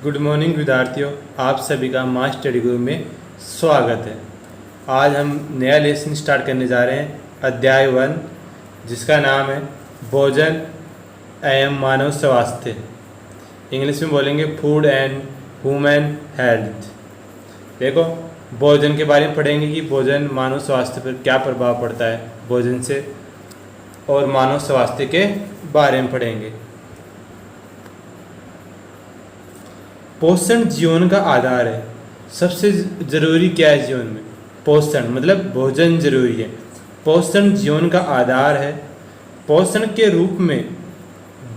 Good morning विद्यार्थियों, आप सभी का माँ स्टडी गुरु में स्वागत है। आज हम नया लेसन स्टार्ट करने जा रहे हैं, अध्याय 1, जिसका नाम है भोजन एवं मानव स्वास्थ्य। इंग्लिश में बोलेंगे फूड एंड ह्यूमन हेल्थ। देखो, भोजन के बारे में पढ़ेंगे कि भोजन मानव स्वास्थ्य पर क्या प्रभाव पड़ता है भोजन से, और मानव स्वास्थ्य के बारे में पढ़ेंगे। पोषण जीवन का आधार है। सबसे ज़रूरी क्या है जीवन में? पोषण, मतलब भोजन जरूरी है। पोषण जीवन का आधार है। पोषण के रूप में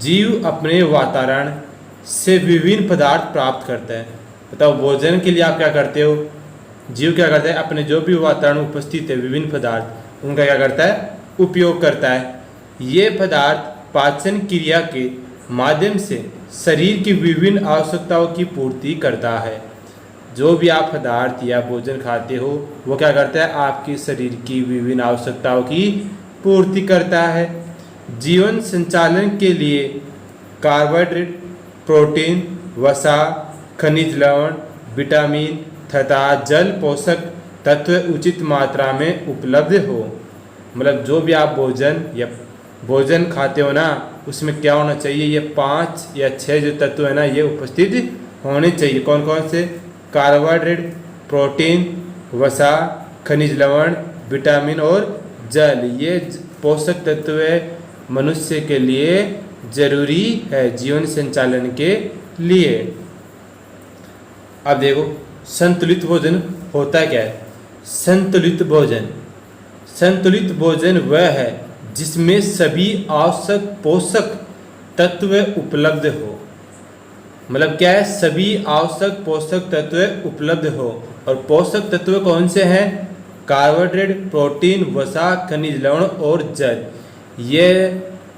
जीव अपने वातावरण से विभिन्न पदार्थ प्राप्त करता है। बताओ, भोजन के लिए आप क्या करते हो? जीव क्या करता है? अपने जो भी वातावरण उपस्थित है विभिन्न पदार्थ, उनका क्या करता है? उपयोग करता है। ये पदार्थ पाचन क्रिया के माध्यम से शरीर की विभिन्न आवश्यकताओं की पूर्ति करता है। जो भी आप पदार्थ या भोजन खाते हो, वो क्या करता है? आपके शरीर की विभिन्न आवश्यकताओं की पूर्ति करता है। जीवन संचालन के लिए कार्बोहाइड्रेट, प्रोटीन, वसा, खनिज लवण, विटामिन तथा जल पोषक तत्व उचित मात्रा में उपलब्ध हो। मतलब जो भी आप भोजन खाते हो ना, उसमें क्या होना चाहिए? ये 5 या 6 जो तत्व है ना, ये उपस्थित होने चाहिए। कौन कौन से? कार्बोहाइड्रेट, प्रोटीन, वसा, खनिज लवण, विटामिन और जल। ये पोषक तत्व मनुष्य के लिए जरूरी है जीवन संचालन के लिए। अब देखो, संतुलित भोजन होता क्या है? संतुलित भोजन वह है जिसमें सभी आवश्यक पोषक तत्व उपलब्ध हो। मतलब क्या है? सभी आवश्यक पोषक तत्व उपलब्ध हो। और पोषक तत्व कौन से हैं? कार्बोहाइड्रेट, प्रोटीन, वसा, खनिज लवण और जल। ये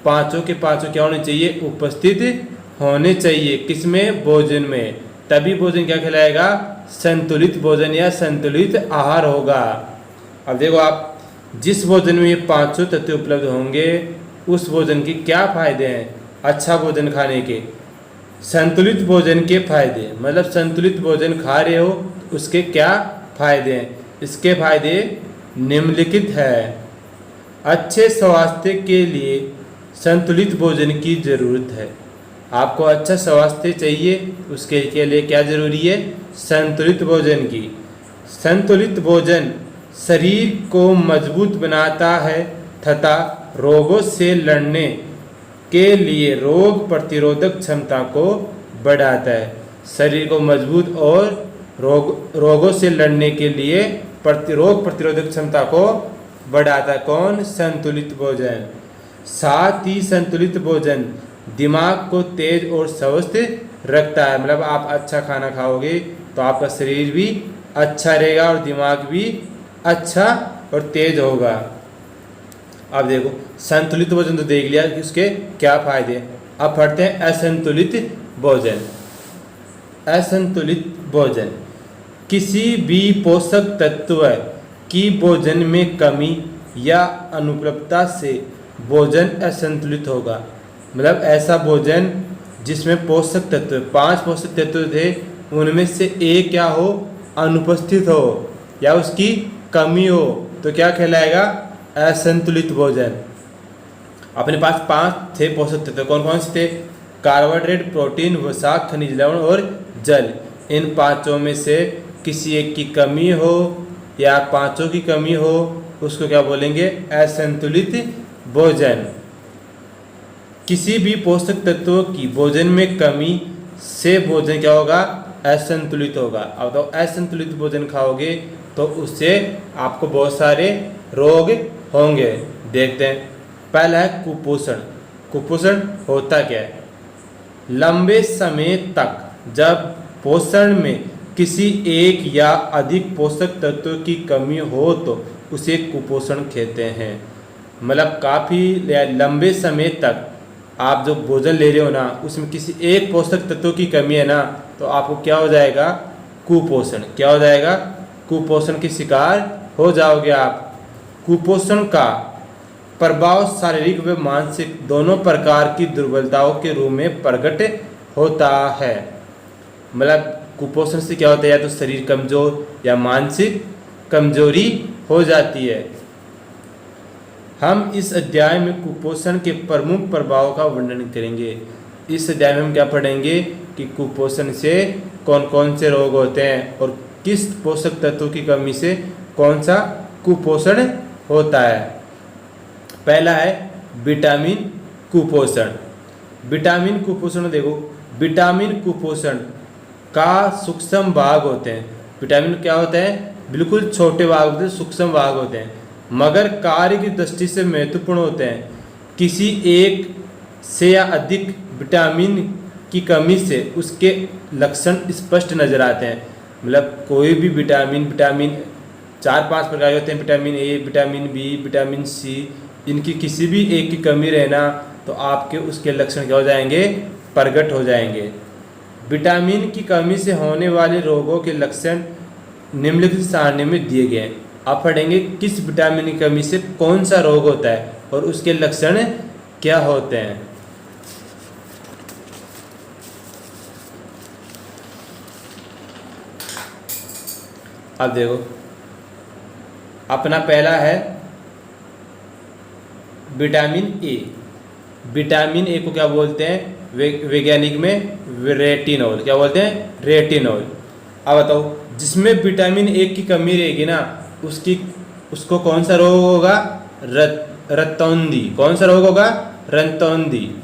पांचों के पांचों क्या होने चाहिए? उपस्थित होने चाहिए। किसमें? भोजन में। तभी भोजन क्या कहलाएगा? संतुलित भोजन या संतुलित आहार होगा। अब देखो, आप जिस भोजन में ये पांचों तत्व उपलब्ध होंगे, उस भोजन के क्या फायदे हैं? अच्छा भोजन खाने के, संतुलित भोजन के फायदे। मतलब संतुलित भोजन खा रहे हो, उसके क्या फायदे हैं? इसके फायदे निम्नलिखित है। अच्छे स्वास्थ्य के लिए संतुलित भोजन की जरूरत है। आपको अच्छा स्वास्थ्य चाहिए, उसके लिए क्या जरूरी है? संतुलित भोजन की। संतुलित भोजन शरीर को मजबूत बनाता है तथा रोगों से लड़ने के लिए रोग प्रतिरोधक क्षमता को बढ़ाता है। शरीर को मजबूत और रोगों से लड़ने के लिए रोग प्रतिरोधक क्षमता को बढ़ाता है। कौन? संतुलित भोजन। साथ ही संतुलित भोजन दिमाग को तेज और स्वस्थ रखता है। मतलब आप अच्छा खाना खाओगे तो आपका शरीर भी अच्छा रहेगा और दिमाग भी अच्छा और तेज होगा। अब देखो, संतुलित भोजन तो देख लिया कि उसके क्या फायदे। अब पढ़ते हैं असंतुलित भोजन। असंतुलित भोजन किसी भी पोषक तत्व की भोजन में कमी या अनुपलब्धता से भोजन असंतुलित होगा। मतलब ऐसा भोजन जिसमें पोषक तत्व 5 पोषक तत्व थे, उनमें से एक क्या हो? अनुपस्थित हो या उसकी कमी हो, तो क्या कहलाएगा? असंतुलित भोजन। अपने पास 5 थे पोषक तत्व, कौन कौन से थे? कार्बोहाइड्रेट, प्रोटीन, वसा, खनिज लवण और जल। इन पांचों में से किसी एक की कमी हो या पांचों की कमी हो, उसको क्या बोलेंगे? असंतुलित भोजन। किसी भी पोषक तत्वों की भोजन में कमी से भोजन क्या होगा? असंतुलित होगा। अब तो असंतुलित भोजन खाओगे तो उससे आपको बहुत सारे रोग होंगे। देखते हैं। पहला है कुपोषण। कुपोषण होता क्या है? लंबे समय तक जब पोषण में किसी एक या अधिक पोषक तत्व की कमी हो तो उसे कुपोषण कहते हैं। मतलब काफ़ी लंबे समय तक आप जो भोजन ले रहे हो ना, उसमें किसी एक पोषक तत्व की कमी है ना, तो आपको क्या हो जाएगा? कुपोषण। क्या हो जाएगा? कुपोषण के शिकार हो जाओगे आप। कुपोषण का प्रभाव शारीरिक व मानसिक दोनों प्रकार की दुर्बलताओं के रूप में प्रकट होता है। मतलब कुपोषण से क्या होता है, या तो शरीर कमजोर या मानसिक कमजोरी हो जाती है। हम इस अध्याय में कुपोषण के प्रमुख प्रभावों का वर्णन करेंगे। इस अध्याय में हम क्या पढ़ेंगे कि कुपोषण से कौन कौन से रोग होते हैं और किस पोषक तत्वों की कमी से कौन सा कुपोषण होता है। पहला है विटामिन कुपोषण। विटामिन कुपोषण देखो, विटामिन कुपोषण का सूक्ष्म भाग होते हैं। विटामिन क्या होते हैं, बिल्कुल छोटे भाग होते हैं, सूक्ष्म भाग होते हैं, मगर कार्य की दृष्टि से महत्वपूर्ण होते हैं। किसी एक से या अधिक विटामिन की कमी से उसके लक्षण स्पष्ट नजर आते हैं। मतलब कोई भी विटामिन 4-5 प्रकार के होते हैं, vitamin A, vitamin B, vitamin C, इनकी किसी भी एक की कमी रहना तो आपके उसके लक्षण क्या हो जाएंगे, प्रकट हो जाएंगे। विटामिन की कमी से होने वाले रोगों के लक्षण निम्नलिखित सारणी में दिए गए हैं। आप पढ़ेंगे किस विटामिन की कमी से कौन सा रोग होता है और उसके लक्षण क्या होते हैं। अब देखो, अपना पहला है विटामिन ए। विटामिन ए को क्या बोलते हैं वैज्ञानिक में, रेटिनॉल। क्या बोलते हैं, रेटिनॉल। अब बताओ, जिसमें विटामिन ए की कमी रहेगी ना उसको कौन सा रोग होगा, रतौंधी। कौन सा रोग होगा, रतौंधी।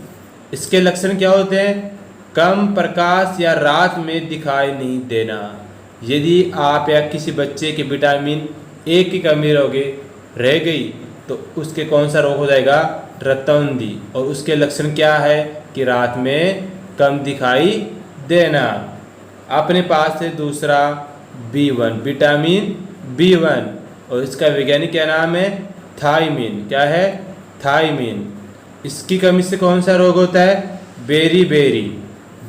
इसके लक्षण क्या होते हैं, कम प्रकाश या रात में दिखाई नहीं देना। यदि आप या किसी बच्चे के विटामिन ए की कमी रह गई तो उसके कौन सा रोग हो जाएगा, रतौंधी। और उसके लक्षण क्या है कि रात में कम दिखाई देना। अपने पास है दूसरा B1, विटामिन B1, और इसका वैज्ञानिक क्या नाम है, थायमीन। क्या है, थायमीन। इसकी कमी से कौन सा रोग होता है, बेरी-बेरी।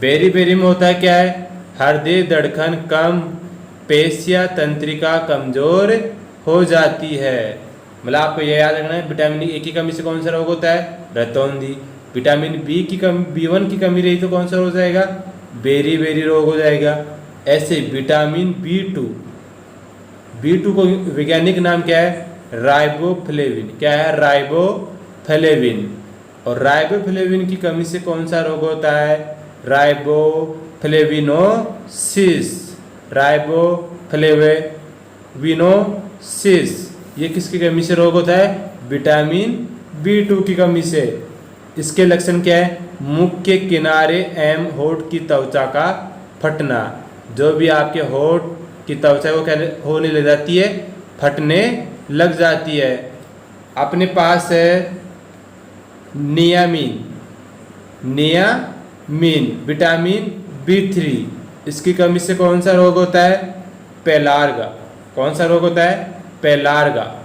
बेरी-बेरी में होता है क्या है, हृदय धड़कन कम, पेशियां तंत्रिका कमजोर हो जाती है। मतलब आपको यह याद रखना है, विटामिन ए की कमी से कौन सा रोग होता है, रतौंधी। विटामिन बी की कमी, B1 की कमी रही तो कौन सा हो जाएगा, बेरी-बेरी रोग हो जाएगा। ऐसे विटामिन B2 को वैज्ञानिक नाम क्या है, राइबोफ्लेविन। क्या है, राइबोफ्लेविन। और राइबोफ्लेविन की कमी से कौन सा रोग होता है, राइबोफ्लेविनोसिस। राइबोफ्लेविनोसिस, ये किसकी कमी से रोग होता है, विटामिन B2 की कमी से। इसके लक्षण क्या है, मुख के किनारे एवं होठ की त्वचा का फटना। जो भी आपके होठ की त्वचा को क्या होने लग जाती है, फटने लग जाती है। अपने पास है नियामिन, विटामिन B3। इसकी कमी से कौन सा रोग होता है, पेलार्गा। कौन सा रोग होता है, पेलार्गा।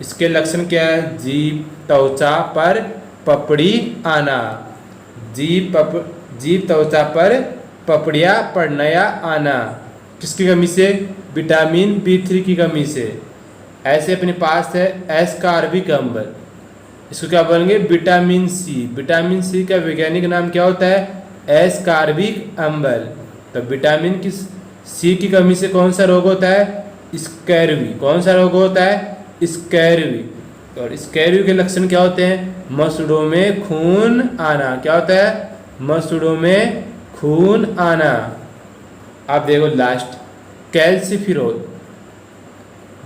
इसके लक्षण क्या है, जीभ त्वचा पर पपड़ी आना। जीभ त्वचा पर पपड़ियाँ पड़ना या आना। किसकी कमी से, विटामिन B3 की कमी से। ऐसे अपने पास है एस्कॉर्बिक अम्ल। इसको क्या बोलेंगे, विटामिन सी। विटामिन सी का वैज्ञानिक नाम क्या होता है, एस्कॉर्बिक अम्ल। तो विटामिन की सी की कमी से कौन सा रोग होता है, स्कैर्वी। कौन सा रोग होता है, स्कैर्वी। और स्कैर्वी के लक्षण क्या होते हैं, मसूड़ों में खून आना। क्या होता है, मसूड़ों में खून आना। अब देखो last, calciferol.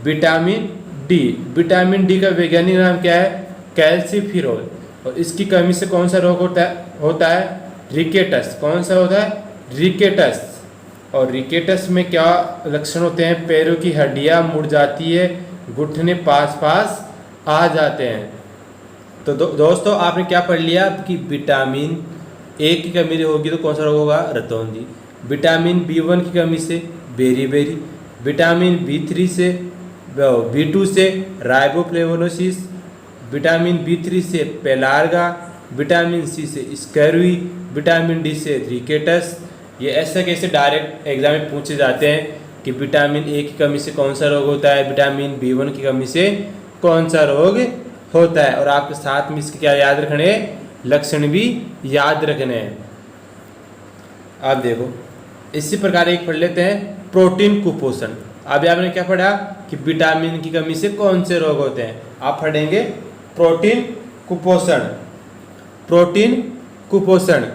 Vitamin D. Vitamin D का वैज्ञानिक नाम क्या है, कैल्सीफिरोल। और इसकी कमी से कौन सा रोग होता है, रिकेटस। कौन सा होता है, रिकेटस। और रिकेटस में क्या लक्षण होते हैं, पैरों की हड्डियां मुड़ जाती है, घुटने पास आ जाते हैं। तो दोस्तों आपने क्या पढ़ लिया कि विटामिन ए की कमी होगी तो कौन सा रोग होगा, रतौंधी। विटामिन B1 की कमी से बेरी-बेरी। विटामिन B2 से राइबोफ्लेविनोसिस। विटामिन B3 से पेलार्गा। विटामिन सी से स्कैर्वी। विटामिन डी से रिकेटस। ये ऐसा कैसे डायरेक्ट एग्जाम में पूछे जाते हैं कि विटामिन ए की कमी से कौन सा रोग होता है, विटामिन B1 की कमी से कौन सा रोग होता है। और आपके साथ में इसके क्या याद रखने हैं, लक्षण भी याद रखने हैं। आप देखो, इसी प्रकार एक पढ़ लेते हैं प्रोटीन कुपोषण। अभी आपने क्या पढ़ा कि विटामिन की कमी से कौन से रोग होते हैं, आप पढ़ेंगे प्रोटीन कुपोषण। प्रोटीन कुपोषण,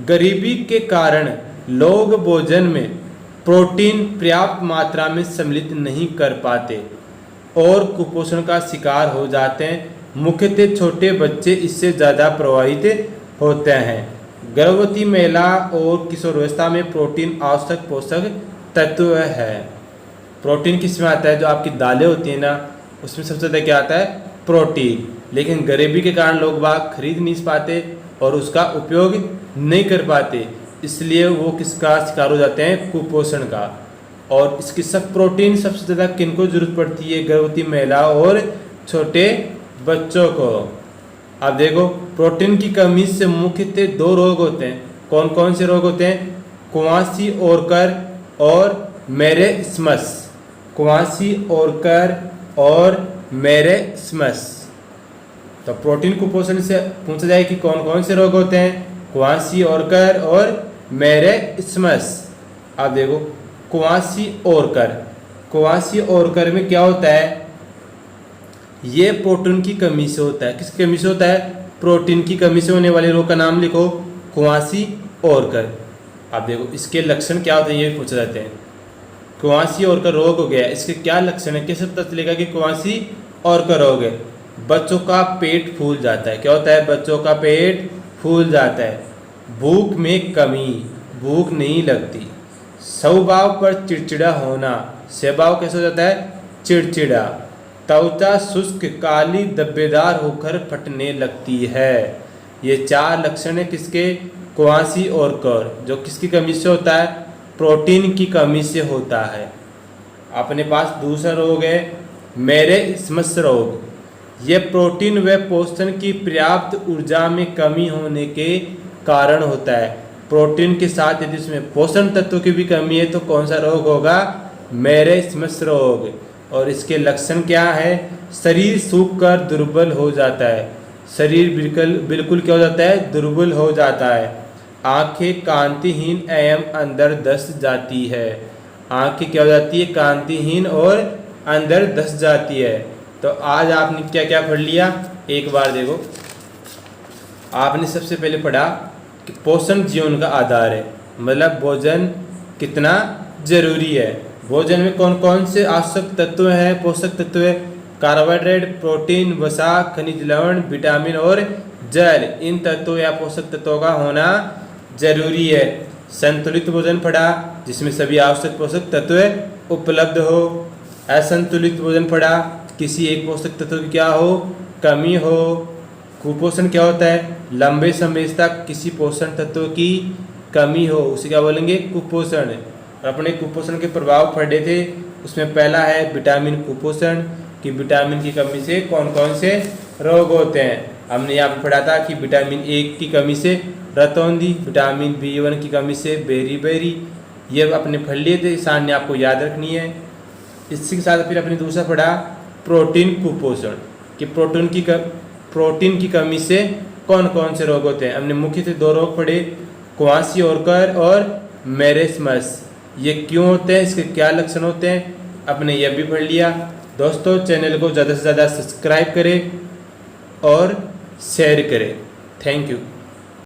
गरीबी के कारण लोग भोजन में प्रोटीन पर्याप्त मात्रा में सम्मिलित नहीं कर पाते और कुपोषण का शिकार हो जाते हैं। मुख्यतः छोटे बच्चे इससे ज़्यादा प्रभावित होते हैं। गर्भवती महिला और किशोरावस्था में प्रोटीन आवश्यक पोषक तत्व है। प्रोटीन किसमें आता है, जो आपकी दालें होती हैं ना, उसमें सबसे ज़्यादा क्या आता है, प्रोटीन। लेकिन गरीबी के कारण लोग बाग खरीद नहीं पाते और उसका उपयोग नहीं कर पाते, इसलिए वो किसका शिकार हो जाते हैं, कुपोषण का। और इसकी सब प्रोटीन सबसे ज़्यादा किनको जरूरत पड़ती है, गर्भवती महिला और छोटे बच्चों को। अब देखो प्रोटीन की कमी से मुख्यतः 2 रोग होते हैं। कौन कौन से रोग होते हैं, क्वासिओरकर और मेरेस्मस। क्वासिओरकर और मेरेस्मस। तो प्रोटीन कुपोषण से पूछा जाए कि कौन कौन से रोग होते हैं, क्वासिओरकर और मेरेस्मस। अब देखो क्वासिओरकर में क्या होता है, ये प्रोटीन की कमी से होता है। किसकी कमी से होता है, प्रोटीन की कमी से होने वाले रोग का नाम लिखो, क्वासिओरकर। अब देखो इसके लक्षण क्या होते हैं, ये पूछे जाते हैं। क्वासिओरकर रोग हो गया, इसके क्या लक्षण है, कैसे पता चलेगा कि क्वासिओरकर रोग है। बच्चों का पेट फूल जाता है। क्या होता है, बच्चों का पेट फूल जाता है। भूख में कमी, भूख नहीं लगती। स्वभाव पर चिड़चिड़ा होना, स्वभाव कैसे हो जाता है, चिड़चिड़ा। त्वचा शुष्क, काली, धब्बेदार होकर फटने लगती है। ये 4 लक्षण है किसके, क्वासिओरकर, जो किसकी कमी से होता है, प्रोटीन की कमी से होता है। अपने पास दूसरा रोग है मेरेस्मस रोग। यह प्रोटीन व पोषण की पर्याप्त ऊर्जा में कमी होने के कारण होता है। प्रोटीन के साथ यदि इसमें पोषण तत्व की भी कमी है तो कौन सा रोग होगा, मेरेस्मस रोग। और इसके लक्षण क्या है, शरीर सूखकर दुर्बल हो जाता है। शरीर बिल्कुल क्या हो जाता है, दुर्बल हो जाता है। आंखें कांतिहीन एवं अंदर धस जाती है। आंखें क्या हो जाती है, कांतिहीन और अंदर धस जाती है। तो आज आपने क्या क्या पढ़ लिया, एक बार देखो। आपने सबसे पहले पढ़ा कि पोषण जीवन का आधार है, मतलब भोजन कितना जरूरी है। भोजन में कौन कौन से आवश्यक तत्व हैं, पोषक तत्व है, कार्बोहाइड्रेट, प्रोटीन, वसा, खनिज लवण, विटामिन और जल। इन तत्वों या पोषक तत्वों का होना जरूरी है। संतुलित भोजन पढ़ा, जिसमें सभी आवश्यक पोषक तत्व उपलब्ध हो। असंतुलित भोजन पढ़ा, किसी एक पोषक तत्व की क्या हो, कमी हो। कुपोषण क्या होता है, लंबे समय तक किसी पोषण तत्व की कमी हो, उसे क्या बोलेंगे, कुपोषण। अपने कुपोषण के प्रभाव पढ़े थे, उसमें पहला है विटामिन कुपोषण, कि विटामिन की कमी से कौन कौन से रोग होते हैं। हमने यहाँ पर पढ़ा था कि विटामिन ए की कमी से रतौंधी, विटामिन B1 की कमी से बेरी। ये अपने पढ़ लिए थे, सामने आपको याद रखनी है। इसी के साथ फिर अपने दूसरा पढ़ा प्रोटीन कुपोषण, कि प्रोटीन की कमी से कौन कौन से रोग होते हैं। हमने मुख्यतः 2 रोग पढ़े, क्वासिओरकर और मेरेस्मस। ये क्यों होते हैं, इसके क्या लक्षण होते हैं, अपने यह भी पढ़ लिया। दोस्तों चैनल को ज़्यादा से ज़्यादा सब्सक्राइब करें और शेयर करें। Thank you.